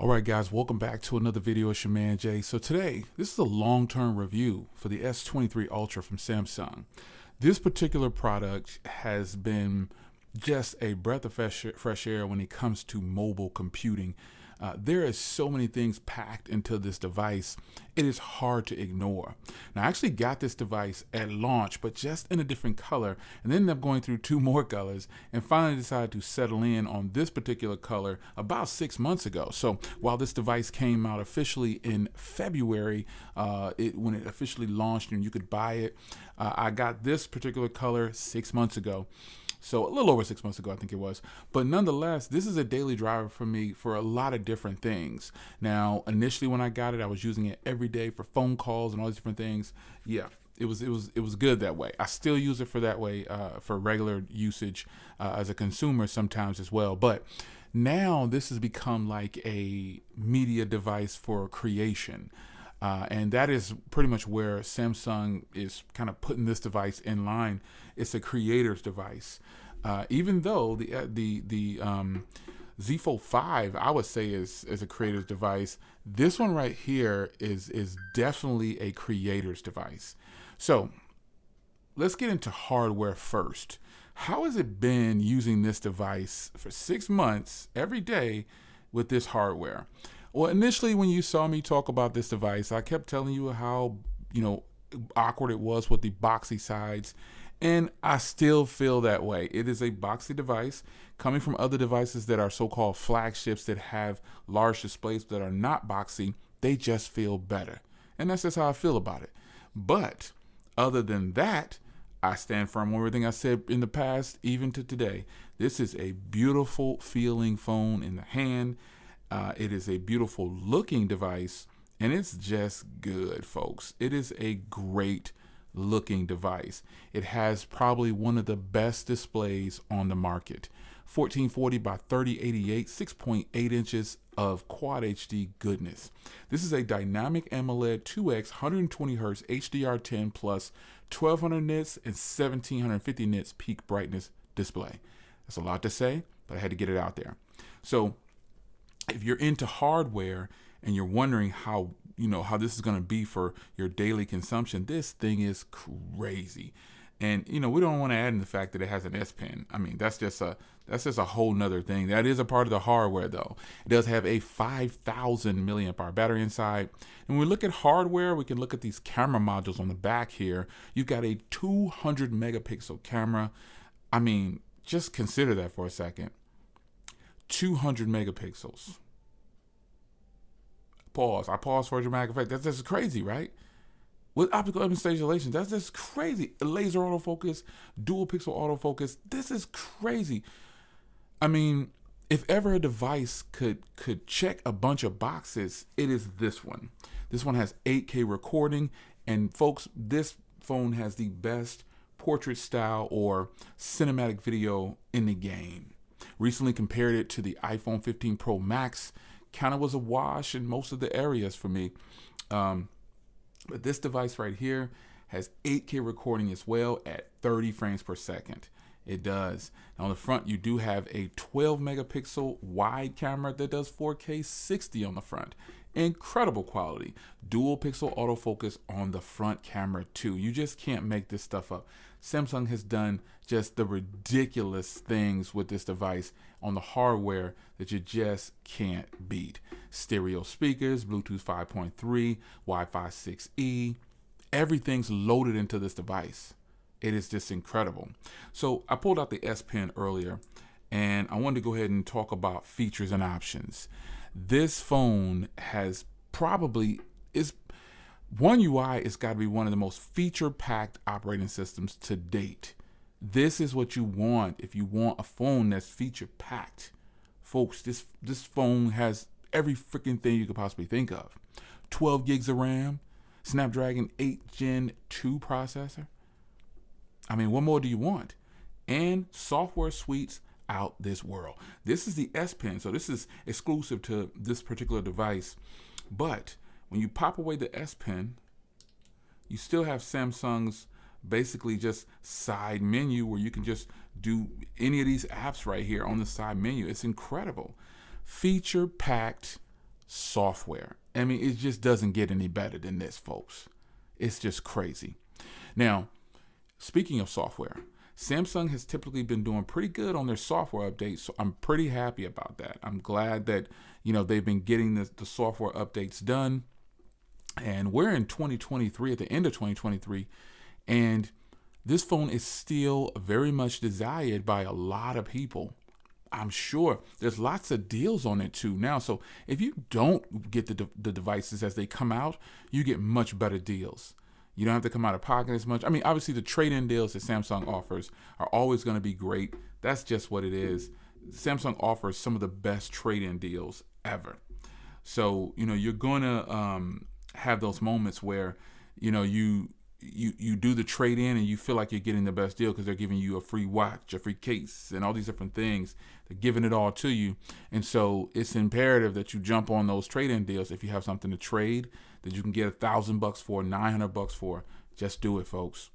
All right, guys, welcome back to another video. It's your man Jay. So today, this is a long-term review for the S23 Ultra from Samsung. This particular product has been just a breath of fresh air when it comes to mobile computing. There is so many things packed into this device, it is hard to ignore. Now, I actually got this device at launch, but just in a different color, and then ended up going through two more colors, and finally decided to settle in on this particular color about 6 months ago. So while this device came out officially in February, when it officially launched and you could buy it, I got this particular color 6 months ago. So a little over 6 months ago, I think it was. But nonetheless, this is a daily driver for me for a lot of different things. Now, initially when I got it, I was using it every day for phone calls and all these different things. Yeah, it was good that way. I still use it for that way, for regular usage as a consumer sometimes as well. But now this has become like a media device for creation. And that is pretty much where Samsung is kind of putting this device in line. It's a creator's device. Even though the Z Fold 5, I would say is a creator's device, this one right here is definitely a creator's device. So let's get into hardware first. How has it been using this device for 6 months every day with this hardware? Well, initially when you saw me talk about this device, I kept telling you how, awkward it was with the boxy sides. And I still feel that way. It is a boxy device coming from other devices that are so-called flagships that have large displays that are not boxy. They just feel better. And that's just how I feel about it. But other than that, I stand firm on everything I said in the past, even to today. This is a beautiful feeling phone in the hand. It is a beautiful looking device, and it's just good, folks. It is a great looking device. It has probably one of the best displays on the market. 1440 by 3088, 6.8 inches of quad HD goodness. This is a dynamic AMOLED 2X 120 Hz HDR10 plus 1200 nits and 1750 nits peak brightness display. That's a lot to say, but I had to get it out there. So if you're into hardware and you're wondering how this is going to be for your daily consumption, this thing is crazy. And we don't want to add in the fact that it has an S Pen. I mean, that's just a whole nother thing. That is a part of the hardware, though. It does have a 5,000 milliamp hour battery inside. And when we look at hardware, we can look at these camera modules on the back here. You've got a 200 megapixel camera. I mean, just consider that for a second. 200 megapixels. Pause. I pause for a dramatic effect. That's just crazy, right? With optical image stabilization, that's just crazy. Laser autofocus, dual pixel autofocus. This is crazy. I mean, if ever a device could check a bunch of boxes, it is this one. This one has 8K recording, and folks, this phone has the best portrait style or cinematic video in the game. Recently compared it to the iPhone 15 Pro Max. Kind of was a wash in most of the areas for me. But this device right here has 8K recording as well at 30 frames per second. It does. Now on the front, you do have a 12 megapixel wide camera that does 4K 60 on the front. Incredible quality. Dual pixel autofocus on the front camera too. You just can't make this stuff up. Samsung has done just the ridiculous things with this device on the hardware that you just can't beat. Stereo speakers, Bluetooth 5.3, Wi-Fi 6E, everything's loaded into this device. It is just incredible. So I pulled out the S Pen earlier, and I wanted to go ahead and talk about features and options. This phone has One UI has got to be one of the most feature-packed operating systems to date. This is what you want if you want a phone that's feature-packed. Folks, this phone has every freaking thing you could possibly think of. 12 gigs of RAM, Snapdragon 8 Gen 2 processor. I mean, what more do you want? And software suites out this world. This is the S Pen, so this is exclusive to this particular device. But when you pop away the S Pen, you still have Samsung's basically just side menu where you can just do any of these apps right here on the side menu. It's incredible. Feature packed software. I mean, it just doesn't get any better than this, folks. It's just crazy. Now, speaking of software, Samsung has typically been doing pretty good on their software updates, so I'm pretty happy about that. I'm glad that, they've been getting the software updates done. And we're in 2023, at the end of 2023, and this phone is still very much desired by a lot of people. I'm sure there's lots of deals on it too now. So if you don't get the devices as they come out, you get much better deals. You don't have to come out of pocket as much. I mean, obviously the trade-in deals that Samsung offers are always going to be great. That's just what it is. Samsung offers some of the best trade-in deals ever. So, you're going to have those moments where, you do the trade-in and you feel like you're getting the best deal because they're giving you a free watch, a free case, and all these different things. They're giving it all to you. And so it's imperative that you jump on those trade-in deals. If you have something to trade that you can get $1,000 for, $900 for, just do it, folks.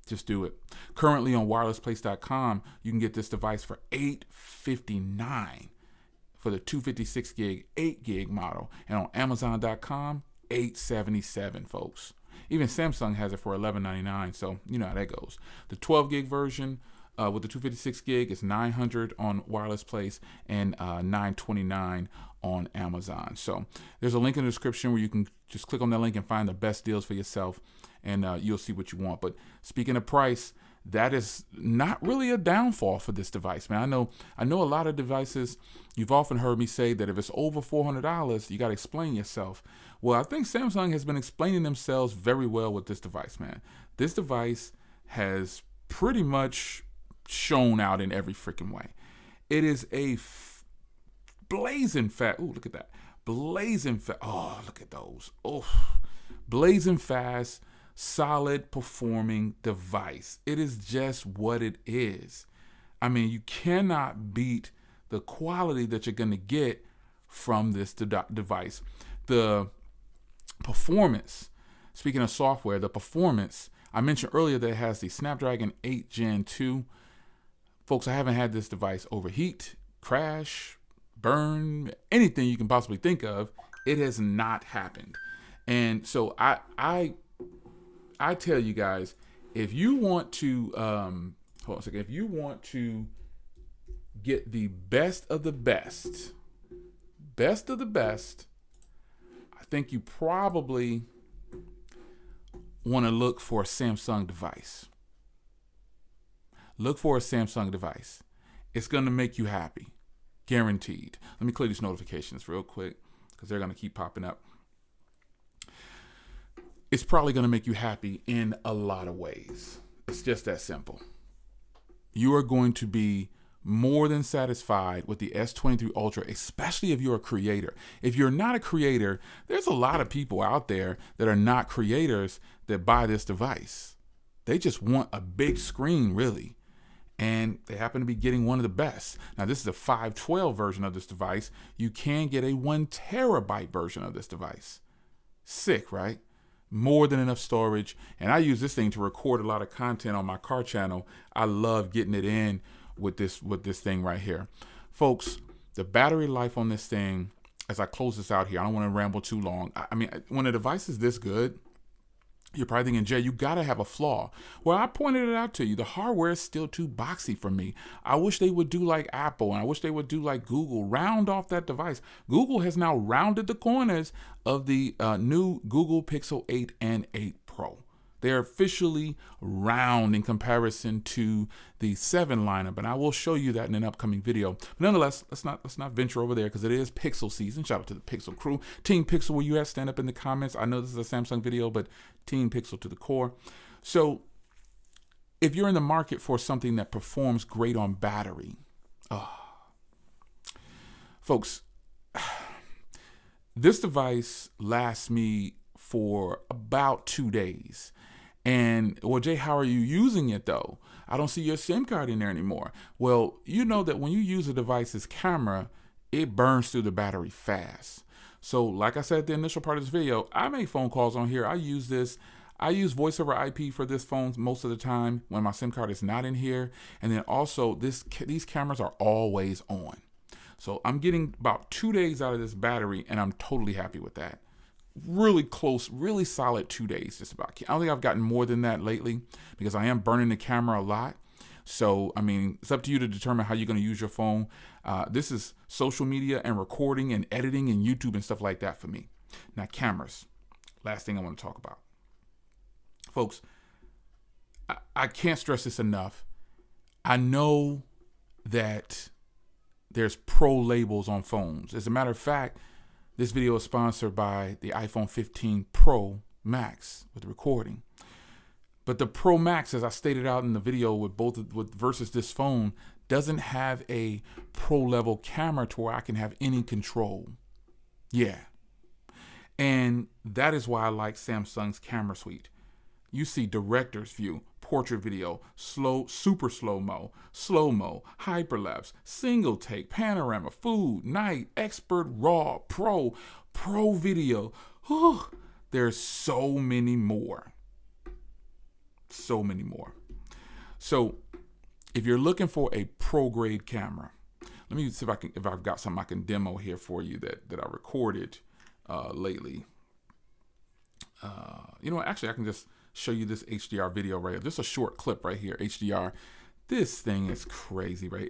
Just do it. Currently on wirelessplace.com, you can get this device for $859 for the 256 gig, 8 gig model. And on Amazon.com, $877, folks. Even Samsung has it for $11.99, so you know how that goes. The 12 gig version with the 256 gig is $900 on Wireless Place and $929 on Amazon. So there's a link in the description where you can just click on that link and find the best deals for yourself, and you'll see what you want. But speaking of price, that is not really a downfall for this device, man. I know a lot of devices, you've often heard me say that if it's over $400, you got to explain yourself. Well, I think Samsung has been explaining themselves very well with this device, man. This device has pretty much shown out in every freaking way. It is a blazing fast. Ooh, look at that. Blazing fast. Oh, look at those. Oh, blazing fast, solid performing device. It is just what it is. I mean, you cannot beat the quality that you're going to get from this device. The performance, speaking of software, the performance, I mentioned earlier that it has the Snapdragon 8 Gen 2. Folks, I haven't had this device overheat, crash, burn, anything you can possibly think of. It has not happened. And so I tell you guys, if you want to, hold on a second, if you want to get the best of the best, I think you probably want to look for a Samsung device. Look for a Samsung device. It's going to make you happy. Guaranteed. Let me clear these notifications real quick because they're going to keep popping up. It's probably going to make you happy in a lot of ways. It's just that simple. You are going to be more than satisfied with the S23 Ultra, especially if you're a creator. If you're not a creator, there's a lot of people out there that are not creators that buy this device. They just want a big screen, really. And they happen to be getting one of the best. Now, this is a 512 version of this device. You can get a 1 terabyte version of this device. Sick, right? More than enough storage. And I use this thing to record a lot of content on my car channel. I love getting it in with this thing right here. Folks, the battery life on this thing, as I close this out here, I don't want to ramble too long. I mean, when a device is this good, you're probably thinking, Jay, you got to have a flaw. Well, I pointed it out to you. The hardware is still too boxy for me. I wish they would do like Apple, and I wish they would do like Google, round off that device. Google has now rounded the corners of the new Google Pixel 8 and 8 Pro. They're officially round in comparison to the 7 lineup, and I will show you that in an upcoming video. But nonetheless, let's not venture over there because it is Pixel season. Shout out to the Pixel crew. Team Pixel, where you at? Stand up in the comments. I know this is a Samsung video, but Team Pixel to the core. So if you're in the market for something that performs great on battery, folks, this device lasts me for about 2 days. And, well, Jay, how are you using it though? I don't see your SIM card in there anymore. Well, you know that when you use a device's camera, it burns through the battery fast. So like I said at the initial part of this video, I make phone calls on here. I use voice over IP for this phone most of the time when my SIM card is not in here. And then also these cameras are always on. So I'm getting about 2 days out of this battery, and I'm totally happy with that. Really close, really solid 2 days, just about. I don't think I've gotten more than that lately because I am burning the camera a lot. So, I mean, it's up to you to determine how you're going to use your phone. This is social media and recording and editing and YouTube and stuff like that for me. Now, cameras. Last thing I want to talk about. Folks, I can't stress this enough. I know that there's pro labels on phones. As a matter of fact, this video is sponsored by the iPhone 15 Pro Max with recording. But the Pro Max, as I stated out in the video with versus this phone, doesn't have a pro level camera to where I can have any control. Yeah. And that is why I like Samsung's camera suite. You see director's view, portrait video, super slow-mo, hyperlapse, single take, panorama, food, night, expert, raw, pro video. Whew, there's so many more. So many more. So if you're looking for a pro grade camera, let me see if I've got something I can demo here for you that I recorded lately. You know what? Actually, I can just show you this HDR video right here. Just a short clip right here, HDR. This thing is crazy, right?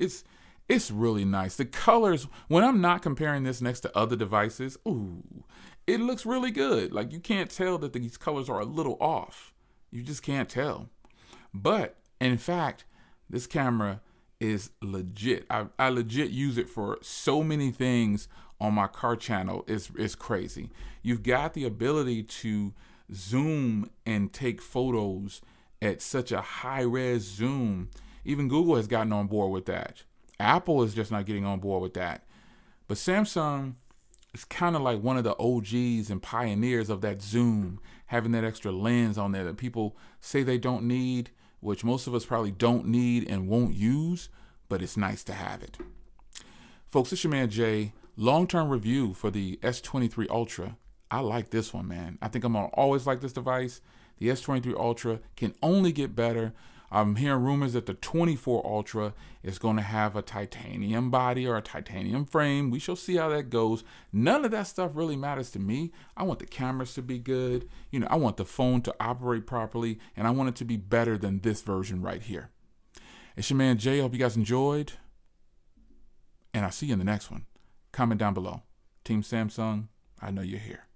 It's really nice. The colors, when I'm not comparing this next to other devices, ooh, it looks really good. Like you can't tell that these colors are a little off. You just can't tell. But in fact, this camera is legit. I legit use it for so many things on my car channel. It's crazy. You've got the ability to zoom and take photos at such a high res zoom. Even Google has gotten on board with that. Apple is just not getting on board with that. But Samsung is kind of like one of the OGs and pioneers of that zoom, having that extra lens on there that people say they don't need, which most of us probably don't need and won't use, but it's nice to have it. Folks, it's your man Jay. Long-term review for the S23 Ultra. I like this one, man. I think I'm gonna always like this device. The S23 Ultra can only get better. I'm hearing rumors that the 24 Ultra is going to have a titanium body or a titanium frame. We shall see how that goes. None of that stuff really matters to me. I want the cameras to be good. You know, I want the phone to operate properly, and I want it to be better than this version right here. It's your man Jay. I hope you guys enjoyed, and I'll see you in the next one. Comment down below. Team Samsung, I know you're here.